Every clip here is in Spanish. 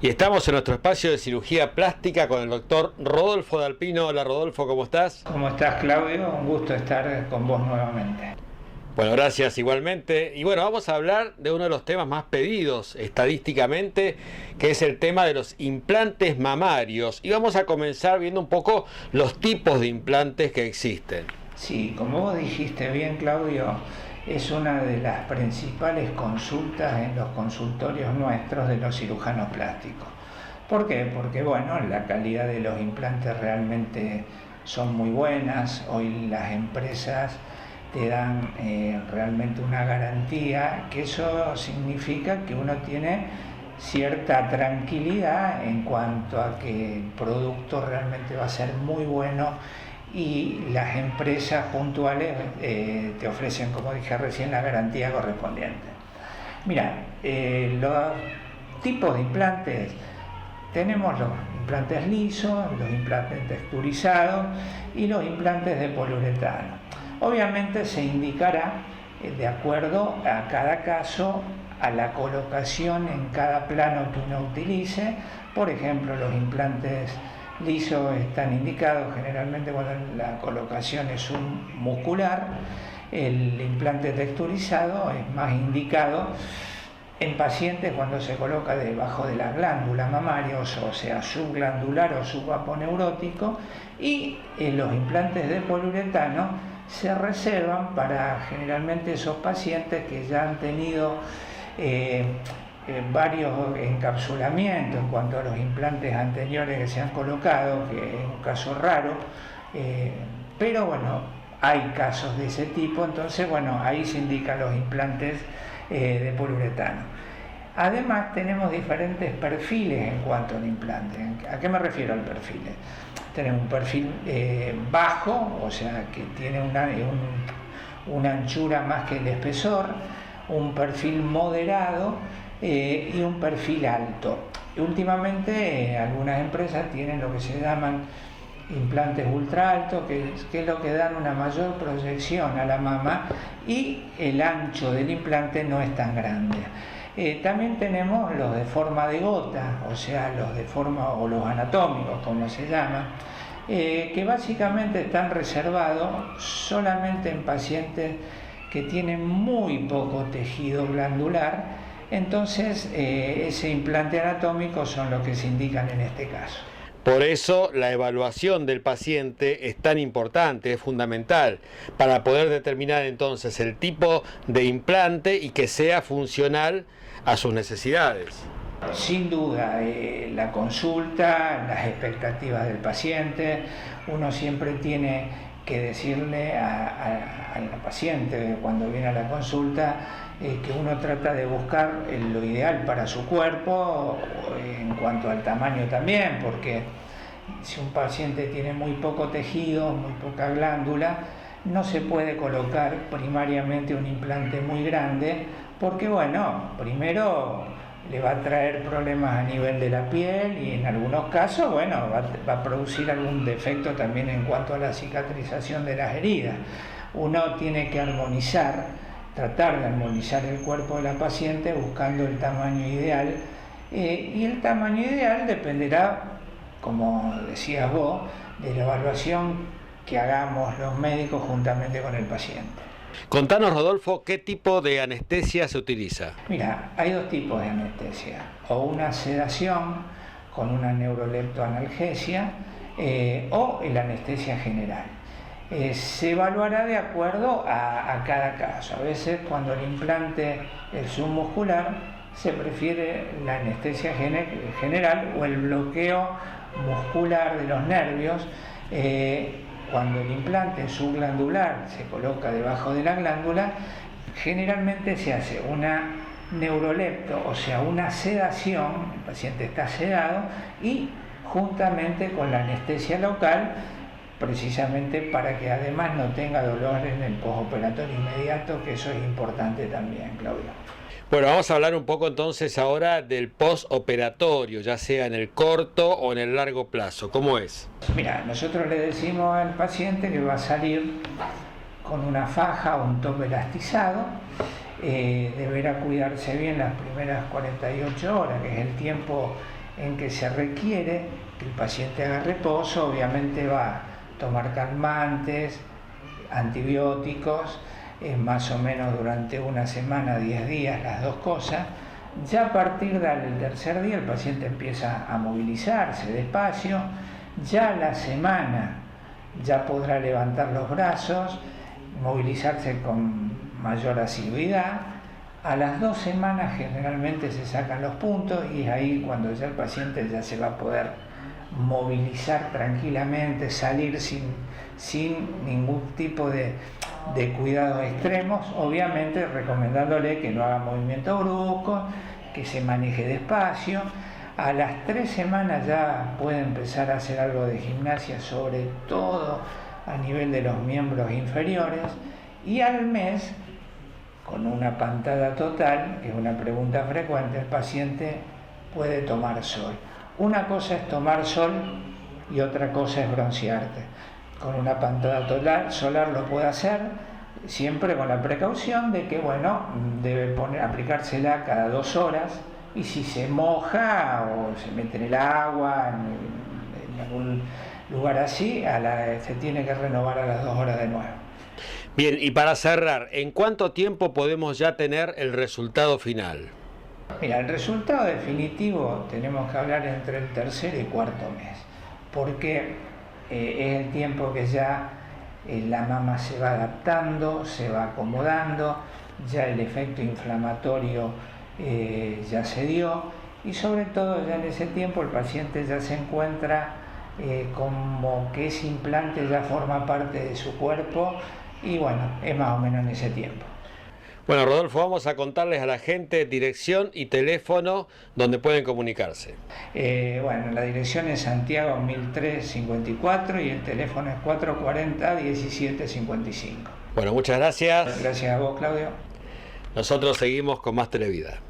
Y estamos en nuestro espacio de cirugía plástica con el doctor Rodolfo Dalpino. Hola Rodolfo, ¿cómo estás? ¿Cómo estás, Claudio? Un gusto estar con vos nuevamente. Bueno, gracias igualmente. Y bueno, vamos a hablar de uno de los temas más pedidos estadísticamente, que es el tema de los implantes mamarios. Y vamos a comenzar viendo un poco los tipos de implantes que existen. Sí, como vos dijiste bien, Claudio, es una de las principales consultas en los consultorios nuestros de los cirujanos plásticos. ¿Por qué? Porque bueno, la calidad de los implantes realmente son muy buenas. Hoy las empresas te dan realmente una garantía, que eso significa que uno tiene cierta tranquilidad en cuanto a que el producto realmente va a ser muy bueno y las empresas puntuales te ofrecen, como dije recién, la garantía correspondiente. Mira, los tipos de implantes, tenemos los implantes lisos, los implantes texturizados y los implantes de poliuretano. Obviamente se indicará de acuerdo a cada caso, a la colocación en cada plano que uno utilice. Por ejemplo, los implantes lisos están indicados generalmente cuando la colocación es muscular. El implante texturizado es más indicado en pacientes cuando se coloca debajo de la glándula mamaria, o sea, subglandular o subaponeurótico, y los implantes de poliuretano se reservan para generalmente esos pacientes que ya han tenido varios encapsulamientos en cuanto a los implantes anteriores que se han colocado, que es un caso raro, pero bueno, hay casos de ese tipo. Entonces bueno, ahí se indican los implantes de poliuretano. Además tenemos diferentes perfiles en cuanto al implante. ¿A qué me refiero al perfil? Tenemos un perfil bajo, o sea que tiene una anchura más que el espesor, un perfil moderado y un perfil alto. Últimamente algunas empresas tienen lo que se llaman implantes ultra altos, que es lo que dan una mayor proyección a la mama y el ancho del implante no es tan grande. También tenemos los de forma de gota, o sea, los de forma, o los anatómicos, como se llama, que básicamente están reservados solamente en pacientes que tienen muy poco tejido glandular. Entonces, ese implante anatómico son los que se indican en este caso. Por eso la evaluación del paciente es tan importante, es fundamental, para poder determinar entonces el tipo de implante y que sea funcional a sus necesidades. Sin duda, la consulta, las expectativas del paciente, uno siempre tiene que decirle a la paciente cuando viene a la consulta que uno trata de buscar lo ideal para su cuerpo en cuanto al tamaño también, porque si un paciente tiene muy poco tejido, muy poca glándula, no se puede colocar primariamente un implante muy grande, porque bueno, primero le va a traer problemas a nivel de la piel y en algunos casos, bueno, va a producir algún defecto también en cuanto a la cicatrización de las heridas. Uno tiene que armonizar, tratar de armonizar el cuerpo de la paciente buscando el tamaño ideal, y el tamaño ideal dependerá, como decías vos, de la evaluación que hagamos los médicos juntamente con el paciente. Contanos, Rodolfo, ¿qué tipo de anestesia se utiliza? Mira, hay dos tipos de anestesia, o una sedación con una neuroleptoanalgesia o la anestesia general. Se evaluará de acuerdo a cada caso. A veces cuando el implante es submuscular se prefiere la anestesia general o el bloqueo muscular de los nervios. Cuando el implante subglandular se coloca debajo de la glándula, generalmente se hace una neurolepto, o sea, una sedación, el paciente está sedado, y juntamente con la anestesia local, precisamente para que además no tenga dolor en el postoperatorio inmediato, que eso es importante también, Claudio. Bueno, vamos a hablar un poco entonces ahora del postoperatorio, ya sea en el corto o en el largo plazo. ¿Cómo es? Mira, nosotros le decimos al paciente que va a salir con una faja o un top elastizado, deberá cuidarse bien las primeras 48 horas, que es el tiempo en que se requiere que el paciente haga reposo, obviamente va a tomar calmantes, antibióticos, más o menos durante una semana, 10 días, las dos cosas. Ya a partir del tercer día el paciente empieza a movilizarse despacio, ya a la semana ya podrá levantar los brazos, movilizarse con mayor asiduidad. A las 2 semanas generalmente se sacan los puntos y es ahí cuando ya el paciente ya se va a poder movilizar tranquilamente, salir sin ningún tipo de cuidados extremos, obviamente recomendándole que no haga movimientos bruscos, que se maneje despacio. A las 3 semanas ya puede empezar a hacer algo de gimnasia, sobre todo a nivel de los miembros inferiores, y al mes, con una pantada total, que es una pregunta frecuente, el paciente puede tomar sol. Una cosa es tomar sol y otra cosa es broncearte. Con una pantada total solar lo puede hacer, siempre con la precaución de que, bueno, debe aplicársela cada 2 horas, y si se moja o se mete en el agua, en algún lugar así, se tiene que renovar a las 2 horas de nuevo. Bien, y para cerrar, ¿en cuánto tiempo podemos ya tener el resultado final? Mira, el resultado definitivo tenemos que hablar entre el tercer y cuarto mes, porque es el tiempo que ya la mama se va adaptando, se va acomodando, ya el efecto inflamatorio ya se dio, y sobre todo ya en ese tiempo el paciente ya se encuentra como que ese implante ya forma parte de su cuerpo, y bueno, es más o menos en ese tiempo. Bueno, Rodolfo, vamos a contarles a la gente dirección y teléfono donde pueden comunicarse. Bueno, la dirección es Santiago 1354 y el teléfono es 440-1755. Bueno, muchas gracias. Gracias a vos, Claudio. Nosotros seguimos con más Televida.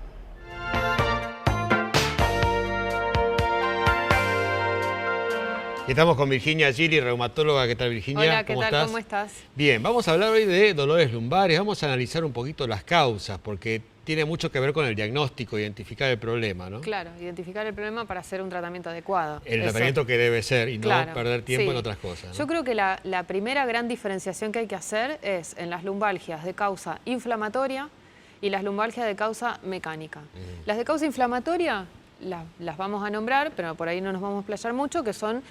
Estamos con Virginia Gili, reumatóloga. ¿Qué tal, Virginia? Hola, ¿qué tal? ¿Cómo estás? Bien, vamos a hablar hoy de dolores lumbares. Vamos a analizar un poquito las causas, porque tiene mucho que ver con el diagnóstico, identificar el problema, ¿no? Claro, identificar el problema para hacer un tratamiento adecuado. El tratamiento que debe ser y claro, no perder tiempo sí. en otras cosas, ¿no? Yo creo que la primera gran diferenciación que hay que hacer es en las lumbalgias de causa inflamatoria y las lumbalgias de causa mecánica. Las de causa inflamatoria las vamos a nombrar, pero por ahí no nos vamos a explayar mucho, que son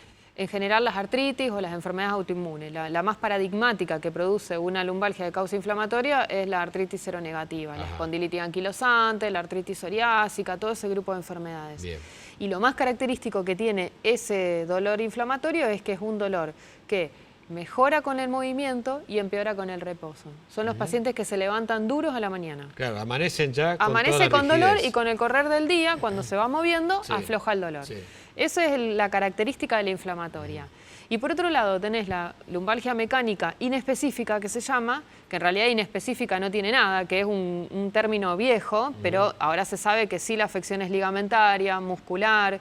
en general las artritis o las enfermedades autoinmunes. La más paradigmática que produce una lumbalgia de causa inflamatoria es la artritis seronegativa, la espondilitis anquilosante, la artritis psoriásica, todo ese grupo de enfermedades. Bien. Y lo más característico que tiene ese dolor inflamatorio es que es un dolor que mejora con el movimiento y empeora con el reposo. Son los pacientes que se levantan duros a la mañana. Claro, amanecen ya con Amanece toda con la dolor rigidez. y con el correr del día, cuando se va moviendo, Sí. afloja el dolor. Sí. Esa es la característica de la inflamatoria. Y por otro lado tenés la lumbalgia mecánica inespecífica, que se llama, que en realidad inespecífica no tiene nada, que es un término viejo, pero ahora se sabe que sí la afección es ligamentaria, muscular,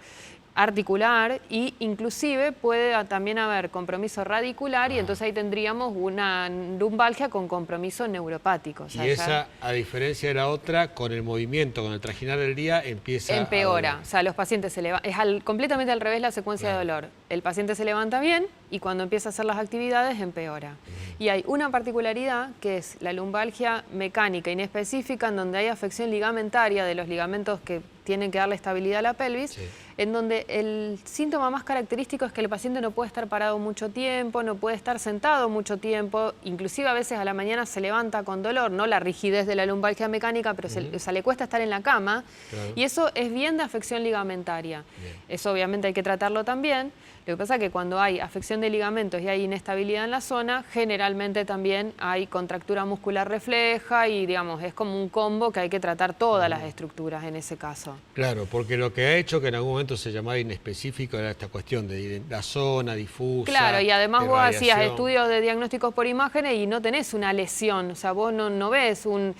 articular, y inclusive puede también haber compromiso radicular, y entonces ahí tendríamos una lumbalgia con compromiso neuropático. O sea, Y ya esa, a diferencia de la otra, con el movimiento, con el trajinar del día, empieza empeora. a... O sea, los pacientes se levantan. Es completamente al revés la secuencia de dolor. El paciente se levanta bien y cuando empieza a hacer las actividades empeora. Y hay una particularidad que es la lumbalgia mecánica inespecífica, en donde hay afección ligamentaria de los ligamentos que tienen que darle estabilidad a la pelvis, Sí. en donde el síntoma más característico es que el paciente no puede estar parado mucho tiempo, no puede estar sentado mucho tiempo, inclusive a veces a la mañana se levanta con dolor, no la rigidez de la lumbalgia mecánica, pero o sea, le cuesta estar en la cama, Claro. y eso es bien de afección ligamentaria. Bien. Eso obviamente hay que tratarlo también. Lo que pasa es que cuando hay afección de ligamentos y hay inestabilidad en la zona, generalmente también hay contractura muscular refleja y, digamos, es como un combo que hay que tratar todas las estructuras en ese caso. Claro, porque lo que ha hecho que en algún momento se llamara inespecífico era esta cuestión de la zona difusa. Claro, y además de vos hacías radiación. estudios de diagnósticos por imágenes y no tenés una lesión, o sea, vos no ves un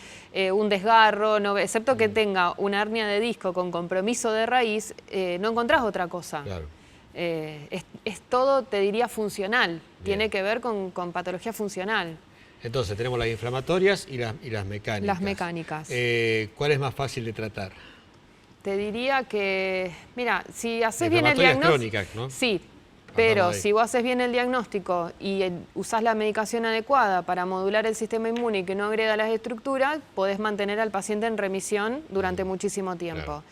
desgarro, excepto que tenga una hernia de disco con compromiso de raíz, no encontrás otra cosa. Claro. Es todo, te diría, funcional, tiene Bien. que ver con patología funcional. Entonces tenemos las inflamatorias y las mecánicas. Las mecánicas. ¿Cuál es más fácil de tratar? Te diría que, mira, si haces bien el diagnóstico... crónicas, ¿no? Sí, pero si vos haces bien el diagnóstico y usás la medicación adecuada para modular el sistema inmune y que no agreda las estructuras, podés mantener al paciente en remisión durante muchísimo tiempo. Claro.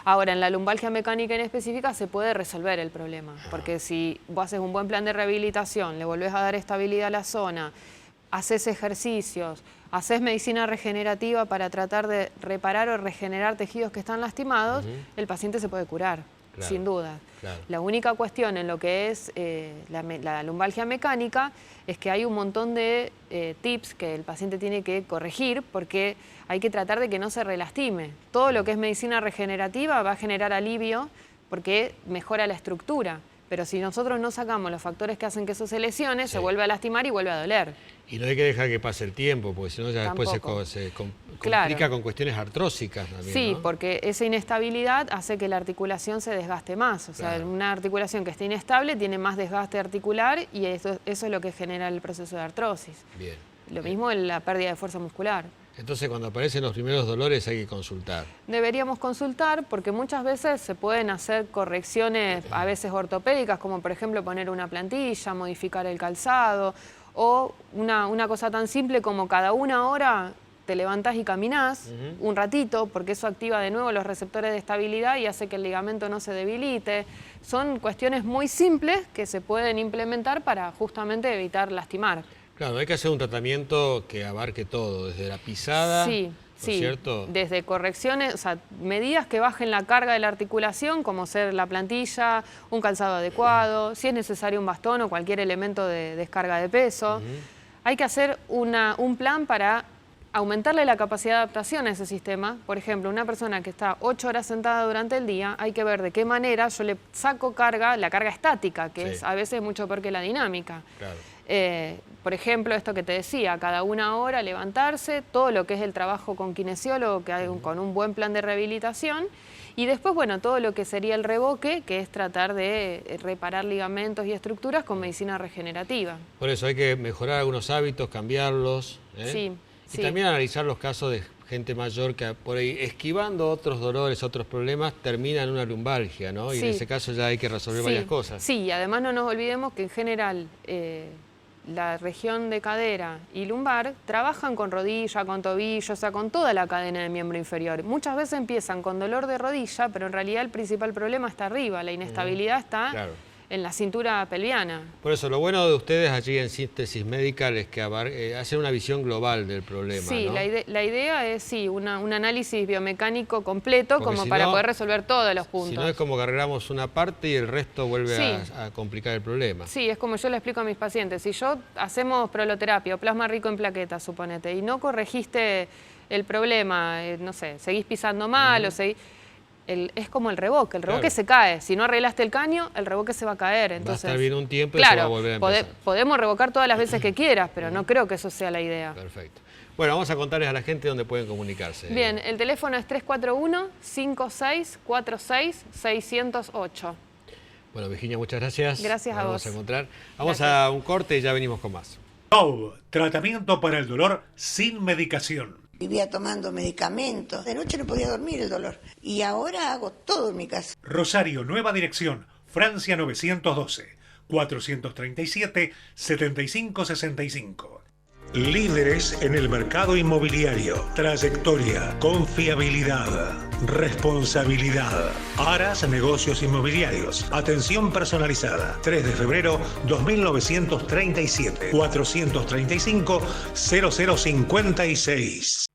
Ahora, en la lumbalgia mecánica en específica se puede resolver el problema, porque si vos haces un buen plan de rehabilitación, le volvés a dar estabilidad a la zona, haces ejercicios, haces medicina regenerativa para tratar de reparar o regenerar tejidos que están lastimados, el paciente se puede curar, claro, sin duda. Claro. La única cuestión en lo que es la lumbalgia mecánica es que hay un montón de tips que el paciente tiene que corregir porque hay que tratar de que no se relastime. Todo lo que es medicina regenerativa va a generar alivio porque mejora la estructura. Pero si nosotros no sacamos los factores que hacen que eso se lesione, se vuelve a lastimar y vuelve a doler. Y no hay que dejar que pase el tiempo, porque si no ya después se complica con cuestiones artrósicas también, sí, ¿no? porque esa inestabilidad hace que la articulación se desgaste más. O sea, una articulación que esté inestable tiene más desgaste articular y eso es lo que genera el proceso de artrosis. Bien. Lo mismo en la pérdida de fuerza muscular. Entonces, cuando aparecen los primeros dolores hay que consultar. Deberíamos consultar porque muchas veces se pueden hacer correcciones, a veces ortopédicas, como por ejemplo poner una plantilla, modificar el calzado, o una cosa tan simple como cada 1 hora te levantás y caminás un ratito, porque eso activa de nuevo los receptores de estabilidad y hace que el ligamento no se debilite. Son cuestiones muy simples que se pueden implementar para justamente evitar lastimar. Claro, hay que hacer un tratamiento que abarque todo, desde la pisada, sí, ¿no es cierto? Desde correcciones, o sea, medidas que bajen la carga de la articulación, como ser la plantilla, un calzado adecuado, si es necesario un bastón o cualquier elemento de descarga de peso. Hay que hacer un plan para aumentarle la capacidad de adaptación a ese sistema. Por ejemplo, una persona que está 8 horas sentada durante el día, hay que ver de qué manera yo le saco carga, la carga estática, que es a veces mucho peor que la dinámica. Claro. Por ejemplo, esto que te decía, cada 1 hora levantarse, todo lo que es el trabajo con kinesiólogo, que hay con un buen plan de rehabilitación, y después, bueno, todo lo que sería el revoque, que es tratar de reparar ligamentos y estructuras con medicina regenerativa. Por eso hay que mejorar algunos hábitos, cambiarlos, ¿eh? Y también analizar los casos de gente mayor que por ahí, esquivando otros dolores, otros problemas, termina en una lumbalgia, ¿no? Y en ese caso ya hay que resolver varias cosas. Sí, y además no nos olvidemos que en general la región de cadera y lumbar trabajan con rodilla, con tobillo, o sea, con toda la cadena de miembro inferior. Muchas veces empiezan con dolor de rodilla, pero en realidad el principal problema está arriba, la inestabilidad está en la cintura pelviana. Por eso, lo bueno de ustedes allí en Síntesis Medical es que hacen una visión global del problema, sí, ¿no? la idea es, un análisis biomecánico completo, porque como para poder resolver todos los puntos. Si no es como que arreglamos una parte y el resto vuelve a complicar el problema. Sí, es como yo le explico a mis pacientes. Si hacemos proloterapia o plasma rico en plaquetas, suponete, y no corregiste el problema, no sé, seguís pisando mal o seguís... es como el revoque se cae. Si no arreglaste el caño, el revoque se va a caer. Entonces, va a estar bien un tiempo y se va a volver a empezar. Podemos revocar todas las veces que quieras, pero no creo que eso sea la idea. Perfecto. Bueno, vamos a contarles a la gente dónde pueden comunicarse. Bien, el teléfono es 341-5646-608. Bueno, Virginia, muchas gracias. Gracias a vos. Vamos a encontrar. Vamos a un corte y ya venimos con más. Tratamiento para el dolor sin medicación. Vivía tomando medicamentos. De noche no podía dormir el dolor. Y ahora hago todo en mi casa. Rosario, Nueva Dirección, Francia 912, 437-7565. Líderes en el mercado inmobiliario. Trayectoria, confiabilidad, responsabilidad. Aras Negocios Inmobiliarios. Atención personalizada. 3 de febrero 2937. 435-0056.